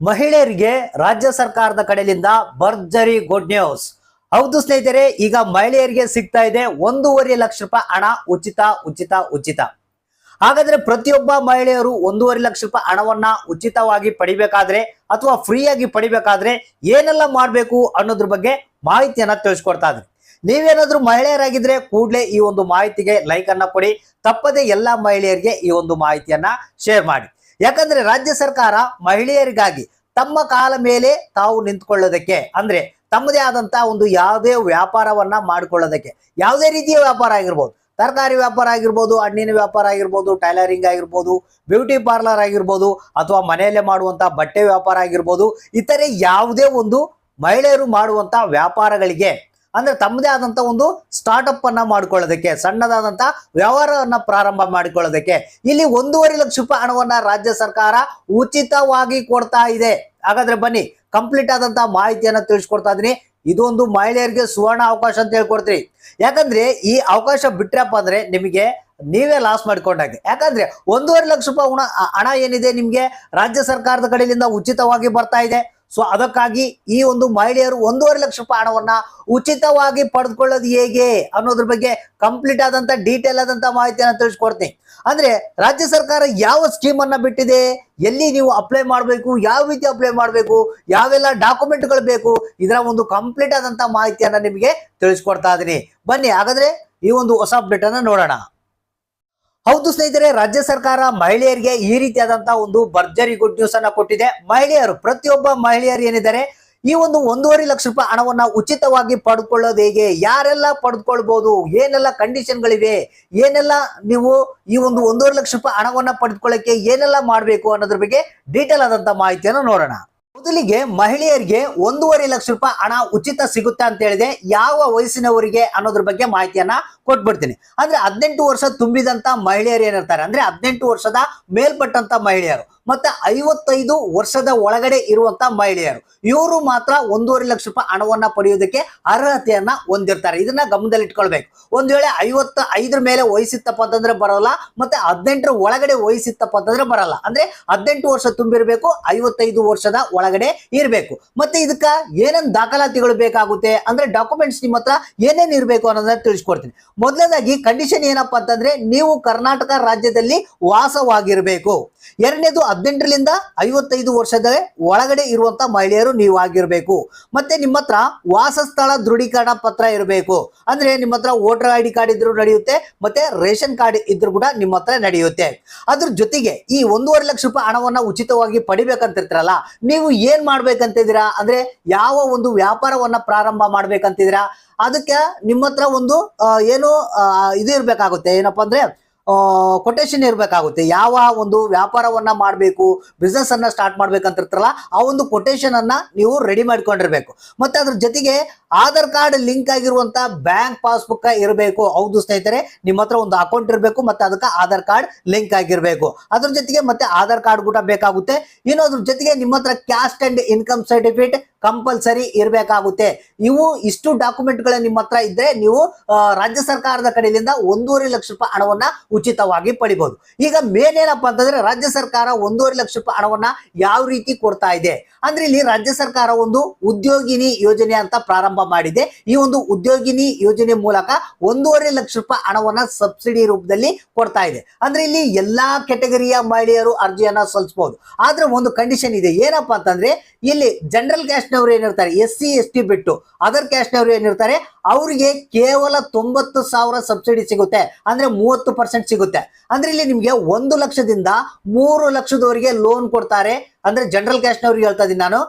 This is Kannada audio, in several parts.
ಮಹಿಳೆಯರಿಗೆ ರಾಜ್ಯ ಸರ್ಕಾರದ ಕಡೆಯಿಂದ ಭರ್ಜರಿ ಗುಡ್ ನ್ಯೂಸ್. ಹೌದು ಸ್ನೇಹಿತರೆ, ಈಗ ಮಹಿಳೆಯರಿಗೆ ಸಿಗ್ತಾ ಇದೆ 1.5 ಲಕ್ಷ ರೂಪಾಯಿ ಹಣ ಉಚಿತ ಉಚಿತ ಉಚಿತ. ಹಾಗಾದ್ರೆ ಪ್ರತಿಯೊಬ್ಬ ಮಹಿಳೆಯರು 1.5 ಲಕ್ಷ ರೂಪಾಯಿ ಹಣವನ್ನ ಉಚಿತವಾಗಿ ಪಡಿಬೇಕಾದ್ರೆ ಅಥವಾ ಫ್ರೀ ಆಗಿ ಪಡಿಬೇಕಾದ್ರೆ ಏನೆಲ್ಲ ಮಾಡಬೇಕು ಅನ್ನೋದ್ರ ಬಗ್ಗೆ ಮಾಹಿತಿಯನ್ನ ತಿಳಿಸ್ಕೊಡ್ತಾ ಇದ್ರಿ. ನೀವೇನಾದ್ರೂ ಮಹಿಳೆಯರಾಗಿದ್ರೆ ಕೂಡಲೇ ಈ ಒಂದು ಮಾಹಿತಿಗೆ ಲೈಕ್ ಅನ್ನ ಕೊಡಿ. ತಪ್ಪದೆ ಎಲ್ಲಾ ಮಹಿಳೆಯರಿಗೆ ಈ ಒಂದು ಮಾಹಿತಿಯನ್ನ ಶೇರ್ ಮಾಡಿ. ಯಾಕಂದ್ರೆ ರಾಜ್ಯ ಸರ್ಕಾರ ಮಹಿಳೆಯರಿಗಾಗಿ ತಮ್ಮ ಕಾಲ ಮೇಲೆ ತಾವು ನಿಂತ್ಕೊಳ್ಳೋದಕ್ಕೆ, ಅಂದ್ರೆ ತಮ್ಮದೇ ಆದಂತಹ ಒಂದು ಯಾವುದೇ ವ್ಯಾಪಾರವನ್ನ ಮಾಡಿಕೊಳ್ಳೋದಕ್ಕೆ, ಯಾವುದೇ ರೀತಿಯ ವ್ಯಾಪಾರ ಆಗಿರ್ಬೋದು, ತರಕಾರಿ ವ್ಯಾಪಾರ ಆಗಿರ್ಬೋದು, ಹಣ್ಣಿನ ವ್ಯಾಪಾರ ಆಗಿರ್ಬೋದು, ಟೈಲರಿಂಗ್ ಆಗಿರ್ಬೋದು, ಬ್ಯೂಟಿ ಪಾರ್ಲರ್ ಆಗಿರ್ಬೋದು, ಅಥವಾ ಮನೆಯಲ್ಲೇ ಮಾಡುವಂತ ಬಟ್ಟೆ ವ್ಯಾಪಾರ ಆಗಿರ್ಬೋದು, ಇತರೆ ಯಾವುದೇ ಒಂದು ಮಹಿಳೆಯರು ಮಾಡುವಂತ ವ್ಯಾಪಾರಗಳಿಗೆ, ಅಂದ್ರೆ ತಮ್ಮದೇ ಆದಂತ ಒಂದು ಸ್ಟಾರ್ಟ್ಅಪ್ ಅನ್ನ ಮಾಡ್ಕೊಳ್ಳೋದಕ್ಕೆ, ಸಣ್ಣದಾದಂತ ವ್ಯವಹಾರವನ್ನ ಪ್ರಾರಂಭ ಮಾಡಿಕೊಳ್ಳೋದಕ್ಕೆ ಇಲ್ಲಿ 1.5 ಲಕ್ಷ ರೂಪಾಯಿ ಹಣವನ್ನ ರಾಜ್ಯ ಸರ್ಕಾರ ಉಚಿತವಾಗಿ ಕೊಡ್ತಾ ಇದೆ. ಹಾಗಾದ್ರೆ ಬನ್ನಿ ಕಂಪ್ಲೀಟ್ ಆದಂತ ಮಾಹಿತಿಯನ್ನ ತಿಳಿಸ್ಕೊಡ್ತಾ ಇದೀನಿ. ಇದೊಂದು ಮಹಿಳೆಯರಿಗೆ ಸುವರ್ಣ ಅವಕಾಶ ಅಂತ ಹೇಳ್ಕೊಡ್ತೀರಿ. ಯಾಕಂದ್ರೆ ಈ ಅವಕಾಶ ಬಿಟ್ರಪ್ಪ ಅಂದ್ರೆ ನಿಮಗೆ ನೀವೇ ಲಾಸ್ ಮಾಡ್ಕೊಂಡಾಗೆ. ಯಾಕಂದ್ರೆ 1.5 ಲಕ್ಷ ರೂಪಾಯಿ ಹಣ ಏನಿದೆ ನಿಮ್ಗೆ ರಾಜ್ಯ ಸರ್ಕಾರದ ಕಡೆಯಿಂದ ಉಚಿತವಾಗಿ ಬರ್ತಾ ಇದೆ. ಸೊ ಅದಕ್ಕಾಗಿ ಈ ಒಂದು ಮಹಿಳೆಯರು 1.5 ಲಕ್ಷ ರೂಪಾಯಿ ಹಣವನ್ನ ಉಚಿತವಾಗಿ ಪಡೆದುಕೊಳ್ಳೋದು ಹೇಗೆ ಅನ್ನೋದ್ರ ಬಗ್ಗೆ ಕಂಪ್ಲೀಟ್ ಆದಂತ ಡೀಟೇಲ್ ಆದಂತ ಮಾಹಿತಿಯನ್ನ ತಿಳಿಸ್ಕೊಡ್ತೀನಿ. ಅಂದ್ರೆ ರಾಜ್ಯ ಸರ್ಕಾರ ಯಾವ ಸ್ಕೀಮ್ ಅನ್ನ ಬಿಟ್ಟಿದೆ, ಎಲ್ಲಿ ನೀವು ಅಪ್ಲೈ ಮಾಡಬೇಕು, ಯಾವ ರೀತಿ ಅಪ್ಲೈ ಮಾಡಬೇಕು, ಯಾವೆಲ್ಲ ಡಾಕ್ಯುಮೆಂಟ್ಗಳು ಬೇಕು, ಇದರ ಒಂದು ಕಂಪ್ಲೀಟ್ ಆದಂತ ಮಾಹಿತಿಯನ್ನ ನಿಮಗೆ ತಿಳಿಸ್ಕೊಡ್ತಾ ಇದೀನಿ. ಬನ್ನಿ ಹಾಗಾದ್ರೆ ಈ ಒಂದು ಹೊಸ ಅಪ್ಡೇಟ್ ಅನ್ನ ನೋಡೋಣ. ಹೌದು ಸ್ನೇಹಿತರೆ, ರಾಜ್ಯ ಸರ್ಕಾರ ಮಹಿಳೆಯರಿಗೆ ಈ ರೀತಿಯಾದಂತಹ ಒಂದು ಭರ್ಜರಿ ಗುಡ್ ನ್ಯೂಸ್ ಅನ್ನ ಕೊಟ್ಟಿದೆ. ಮಹಿಳೆಯರು, ಪ್ರತಿಯೊಬ್ಬ ಮಹಿಳೆಯರು ಏನಿದ್ದಾರೆ ಈ ಒಂದು 1.5 ಲಕ್ಷ ರೂಪಾಯಿ ಹಣವನ್ನ ಉಚಿತವಾಗಿ ಪಡೆದುಕೊಳ್ಳೋದು ಹೇಗೆ, ಯಾರೆಲ್ಲ ಪಡೆದುಕೊಳ್ಬಹುದು, ಏನೆಲ್ಲ ಕಂಡೀಷನ್ಗಳಿವೆ, ಏನೆಲ್ಲ ನೀವು ಈ ಒಂದು 1.5 ಲಕ್ಷ ರೂಪಾಯಿ ಹಣವನ್ನ ಪಡೆದುಕೊಳ್ಳಕ್ಕೆ ಏನೆಲ್ಲ ಮಾಡಬೇಕು ಅನ್ನೋದ್ರ ಬಗ್ಗೆ ಡೀಟೇಲ್ ಆದಂತ ಮಾಹಿತಿಯನ್ನು ನೋಡೋಣ. ಮೊದಲಿಗೆ ಮಹಿಳೆಯರಿಗೆ 1.5 ಲಕ್ಷ ರೂಪಾಯಿ ಹಣ ಉಚಿತ ಸಿಗುತ್ತೆ ಅಂತ ಹೇಳಿದೆ. ಯಾವ ವಯಸ್ಸಿನವರಿಗೆ ಅನ್ನೋದ್ರ ಬಗ್ಗೆ ಮಾಹಿತಿಯನ್ನ ಕೊಟ್ಬಿಡ್ತೀನಿ. ಅಂದ್ರೆ 18 ವರ್ಷ ತುಂಬಿದಂತ ಮಹಿಳೆಯರು ಏನಿರ್ತಾರೆ, ಅಂದ್ರೆ 18 ವರ್ಷದ ಮೇಲ್ಪಟ್ಟಂತ ಮಹಿಳೆಯರು ಮತ್ತೆ 55 ವರ್ಷದ ಒಳಗಡೆ ಇರುವಂತ ಮಹಿಳೆಯರು, ಇವರು ಮಾತ್ರ 1.5 ಲಕ್ಷ ರೂಪಾಯಿ ಹಣವನ್ನ ಪಡೆಯೋದಕ್ಕೆ ಅರ್ಹತೆಯನ್ನ ಹೊಂದಿರ್ತಾರೆ. ಇದನ್ನ ಗಮನದಲ್ಲಿ ಇಟ್ಕೊಳ್ಬೇಕು. ಒಂದ್ ವೇಳೆ 55 ಮೇಲೆ ವಯಸ್ಸಿತ್ತಪ್ಪ ಅಂತಂದ್ರೆ ಬರೋಲ್ಲ, ಮತ್ತೆ 18 ಒಳಗಡೆ ವಯಸ್ಸಿತ್ತಪ್ಪ ಅಂತಂದ್ರೆ ಬರಲ್ಲ. ಅಂದ್ರೆ 18 ವರ್ಷ ತುಂಬಿರ್ಬೇಕು, 55 ವರ್ಷದ ಒಳಗಡೆ ಇರಬೇಕು. ಮತ್ತೆ ಇದಕ್ಕ ಏನೇನ್ ದಾಖಲಾತಿಗಳು ಬೇಕಾಗುತ್ತೆ ಅಂದ್ರೆ ಡಾಕ್ಯುಮೆಂಟ್ಸ್ ನಿಮ್ಮ ಹತ್ರ ಏನೇನ್ ಇರಬೇಕು ಅನ್ನೋದನ್ನ ತಿಳಿಸ್ಕೊಡ್ತೀನಿ. ಮೊದಲನೇದಾಗಿ ಕಂಡೀಷನ್ ಏನಪ್ಪಾ ಅಂತಂದ್ರೆ ನೀವು ಕರ್ನಾಟಕ ರಾಜ್ಯದಲ್ಲಿ ವಾಸವಾಗಿರ್ಬೇಕು. ಎರಡನೇದು 18ರಿಂದ 55 ವರ್ಷದ ಒಳಗಡೆ ಇರುವಂತ ಮಹಿಳೆಯರು ನೀವು ಆಗಿರ್ಬೇಕು. ಮತ್ತೆ ನಿಮ್ಮ ಹತ್ರ ವಾಸಸ್ಥಳ ದೃಢೀಕರಣ ಪತ್ರ ಇರಬೇಕು. ಅಂದ್ರೆ ನಿಮ್ಮ ಹತ್ರ ವೋಟರ್ ಐಡಿ ಕಾರ್ಡ್ ಇದ್ರೂ ನಡೆಯುತ್ತೆ, ಮತ್ತೆ ರೇಷನ್ ಕಾರ್ಡ್ ಇದ್ರೂ ಕೂಡ ನಿಮ್ಮ ಹತ್ರ ನಡೆಯುತ್ತೆ. ಅದ್ರ ಜೊತೆಗೆ ಈ 1.5 ಲಕ್ಷ ರೂಪಾಯಿ ಹಣವನ್ನ ಉಚಿತವಾಗಿ ಪಡಿಬೇಕಂತಿರ್ತೀರಲ್ಲ, ನೀವು ಏನ್ ಮಾಡ್ಬೇಕಂತಿದ್ದೀರಾ ಅಂದ್ರೆ ಯಾವ ಒಂದು ವ್ಯಾಪಾರವನ್ನ ಪ್ರಾರಂಭ ಮಾಡ್ಬೇಕಂತಿದ್ದೀರಾ, ಅದಕ್ಕೆ ನಿಮ್ಮ ಹತ್ರ ಒಂದು ಏನು ಇದು ಇರ್ಬೇಕಾಗುತ್ತೆ, ಏನಪ್ಪಾ ಅಂದ್ರೆ ಕೊಟೇಶನ್ ಇರಬೇಕಾಗುತ್ತೆ. ಯಾವ ಒಂದು ವ್ಯಾಪಾರವನ್ನ ಮಾಡಬೇಕು, ಬಿಸ್ನೆಸ್ ಅನ್ನ ಸ್ಟಾರ್ಟ್ ಮಾಡ್ಬೇಕಂತಿರ್ತಾರಲ್ಲ, ಆ ಒಂದು ಕೊಟೇಶನ್ ಅನ್ನ ನೀವು ರೆಡಿ ಮಾಡ್ಕೊಂಡಿರ್ಬೇಕು. ಮತ್ತೆ ಅದ್ರ ಜೊತೆಗೆ ಆಧಾರ್ ಕಾರ್ಡ್ ಲಿಂಕ್ ಆಗಿರುವಂತ ಬ್ಯಾಂಕ್ ಪಾಸ್ಬುಕ್ ಇರಬೇಕು. ಹೌದು ಸ್ನೇಹಿತರೆ, ನಿಮ್ಮ ಹತ್ರ ಒಂದು ಅಕೌಂಟ್ ಇರಬೇಕು, ಮತ್ತೆ ಅದಕ್ಕೆ ಆಧಾರ್ ಕಾರ್ಡ್ ಲಿಂಕ್ ಆಗಿರ್ಬೇಕು. ಅದ್ರ ಜೊತೆಗೆ ಮತ್ತೆ ಆಧಾರ್ ಕಾರ್ಡ್ ಕೂಡ ಬೇಕಾಗುತ್ತೆ. ಇನ್ನು ಅದ್ರ ಜೊತೆಗೆ ನಿಮ್ಮ ಹತ್ರ caste and income certificate compulsory ಇರಬೇಕಾಗುತ್ತೆ. ಇಷ್ಟು ಡಾಕ್ಯುಮೆಂಟ್ಗಳು ನಿಮ್ಮ ಹತ್ರ ಇದ್ರೆ ನೀವು ರಾಜ್ಯ ಸರ್ಕಾರದ ಕಡೆಯಿಂದ 1.5 ಲಕ್ಷ ರೂಪಾಯಿ ಹಣವನ್ನ ಉಚಿತವಾಗಿ ಪಡಿಬಹುದು. ಈಗ ಮೇನ್ ಏನಪ್ಪಾ ಅಂತಂದ್ರೆ ರಾಜ್ಯ ಸರ್ಕಾರ 1.5 ಲಕ್ಷ ರೂಪಾಯಿ ಹಣವನ್ನ ಯಾವ ರೀತಿ ಕೊಡ್ತಾ ಇದೆ ಅಂದ್ರೆ ಇಲ್ಲಿ ರಾಜ್ಯ ಸರ್ಕಾರ ಒಂದು ಉದ್ಯೋಗಿನಿ ಯೋಜನೆ ಅಂತ ಪ್ರಾರಂಭ ಮಾಡಿದೆ. ಈ ಒಂದು ಉದ್ಯೋಗಿನಿ ಯೋಜನೆ ಮೂಲಕ 1.5 ಲಕ್ಷ ರೂಪಾಯಿ ಹಣವನ್ನ ಸಬ್ಸಿಡಿ ರೂಪದಲ್ಲಿ ಕೊಡ್ತಾ ಇದೆ. ಅಂದ್ರೆ ಇಲ್ಲಿ ಎಲ್ಲಾ ಕೆಟಗರಿಯ ಮಹಿಳೆಯರು ಅರ್ಜಿಯನ್ನ ಸಲ್ಲಿಸಬಹುದು. ಆದ್ರೆ ಒಂದು ಕಂಡೀಷನ್ ಇದೆ. ಏನಪ್ಪಾ ಅಂತಂದ್ರೆ ಇಲ್ಲಿ ಜನರಲ್ ಕ್ಯಾಸ್ಟ್ ನವರು ಏನಿರ್ತಾರೆ, SC ST ಬಿಟ್ಟು ಅದರ್ ಕ್ಯಾಸ್ಟ್ ನವರು ಏನಿರ್ತಾರೆ, ಅವರಿಗೆ ಕೇವಲ 90,000 ಸಬ್ಸಿಡಿ ಸಿಗುತ್ತೆ. ಅಂದ್ರೆ 30% ಸಿಗುತ್ತೆ. ಅಂದ್ರೆ ಇಲ್ಲಿ ನಿಮ್ಗೆ 1 ಲಕ್ಷದಿಂದ 3 ಲಕ್ಷದವರೆಗೆ ಲೋನ್ ಕೊಡ್ತಾರೆ. ಅಂದ್ರೆ ಜನರಲ್ ಕ್ಯಾಸ್ಟ್ ನವ್ರಿಗೆ ಹೇಳ್ತಾ ಇದೀನಿ ನಾನು.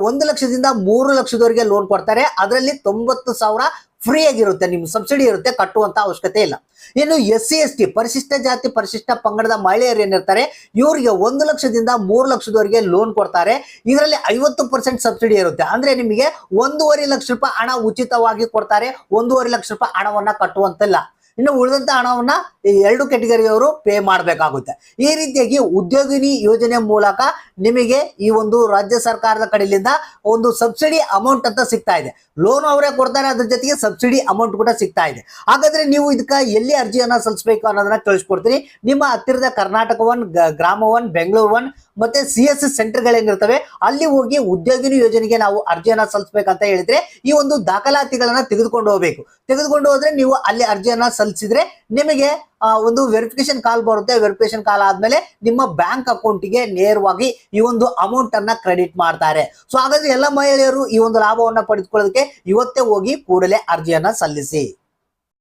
1 ಲಕ್ಷದಿಂದ 3 ಲಕ್ಷದವರೆಗೆ ಲೋನ್ ಕೊಡ್ತಾರೆ. ಅದರಲ್ಲಿ 90,000 ಫ್ರೀ ಆಗಿರುತ್ತೆ, ನಿಮ್ಗೆ ಸಬ್ಸಿಡಿ ಇರುತ್ತೆ, ಕಟ್ಟುವಂತ ಅವಶ್ಯಕತೆ ಇಲ್ಲ. ಇನ್ನು SC ST ಪರಿಶಿಷ್ಟ ಜಾತಿ ಪರಿಶಿಷ್ಟ ಪಂಗಡದ ಮಹಿಳೆಯರು ಏನಿರ್ತಾರೆ, ಇವರಿಗೆ 1 ಲಕ್ಷದಿಂದ 3 ಲಕ್ಷದವರೆಗೆ ಲೋನ್ ಕೊಡ್ತಾರೆ. ಇದರಲ್ಲಿ 50% ಸಬ್ಸಿಡಿ ಇರುತ್ತೆ. ಅಂದ್ರೆ ನಿಮಗೆ 1.5 ಲಕ್ಷ ರೂಪಾಯಿ ಹಣ ಉಚಿತವಾಗಿ ಕೊಡ್ತಾರೆ. 1.5 ಲಕ್ಷ ರೂಪಾಯಿ ಹಣವನ್ನ ಕಟ್ಟುವಂತಿಲ್ಲ. ಇನ್ನು ಉಳಿದಂತ ಹಣವನ್ನ 2 ಕೆಟಗರಿಯವರು ಪೇ ಮಾಡಬೇಕಾಗುತ್ತೆ. ಈ ರೀತಿಯಾಗಿ ಉದ್ಯೋಗಿನಿ ಯೋಜನೆ ಮೂಲಕ ನಿಮಗೆ ಈ ಒಂದು ರಾಜ್ಯ ಸರ್ಕಾರದ ಕಡೆಯಿಂದ ಒಂದು ಸಬ್ಸಿಡಿ ಅಮೌಂಟ್ ಅಂತ ಸಿಗ್ತಾ ಇದೆ. ಲೋನ್ ಅವರೇ ಕೊಡ್ತಾರೆ, ಅದ್ರ ಜೊತೆಗೆ ಸಬ್ಸಿಡಿ ಅಮೌಂಟ್ ಕೂಡ ಸಿಗ್ತಾ ಇದೆ. ಹಾಗಾದ್ರೆ ನೀವು ಇದಕ್ಕೆ ಎಲ್ಲಿ ಅರ್ಜಿಯನ್ನ ಸಲ್ಲಿಸಬೇಕು ಅನ್ನೋದನ್ನ ತಿಳಿಸ್ಕೊಡ್ತೀನಿ. ನಿಮ್ಮ ಹತ್ತಿರದ ಕರ್ನಾಟಕ 1, ಗ್ರಾಮ 1, ಬೆಂಗಳೂರು 1 ಮತ್ತೆ CSC ಸೆಂಟರ್ಗಳೇನಿರ್ತವೆ ಅಲ್ಲಿ ಹೋಗಿ ಉದ್ಯೋಗಿನಿ ಯೋಜನೆಗೆ ನಾವು ಅರ್ಜಿಯನ್ನ ಸಲ್ಲಿಸಬೇಕಂತ ಹೇಳಿದ್ರೆ ಈ ಒಂದು ದಾಖಲಾತಿಗಳನ್ನ ತೆಗೆದುಕೊಂಡು ಹೋಗ್ಬೇಕು. ತೆಗೆದುಕೊಂಡು ಹೋದ್ರೆ ನೀವು ಅಲ್ಲಿ ಅರ್ಜಿಯನ್ನ ಸಲ್ಲಿಸಿದ್ರೆ ನಿಮಗೆ ಒಂದು ವೆರಿಫಿಕೇಶನ್ ಕಾಲ್ ಬರುತ್ತೆ. ವೆರಿಫಿಕೇಶನ್ ಕಾಲ್ ಆದ್ಮೇಲೆ ನಿಮ್ಮ ಬ್ಯಾಂಕ್ ಅಕೌಂಟ್ಗೆ ನೇರವಾಗಿ ಈ ಒಂದು ಅಮೌಂಟ್ ಅನ್ನ ಕ್ರೆಡಿಟ್ ಮಾಡ್ತಾರೆ. ಸೊ ಹಾಗಾದ್ರೆ ಎಲ್ಲ ಮಹಿಳೆಯರು ಈ ಒಂದು ಲಾಭವನ್ನ ಪಡೆದುಕೊಳ್ಳೋದಕ್ಕೆ ಇವತ್ತೇ ಹೋಗಿ ಕೂಡಲೇ ಅರ್ಜಿಯನ್ನ ಸಲ್ಲಿಸಿ.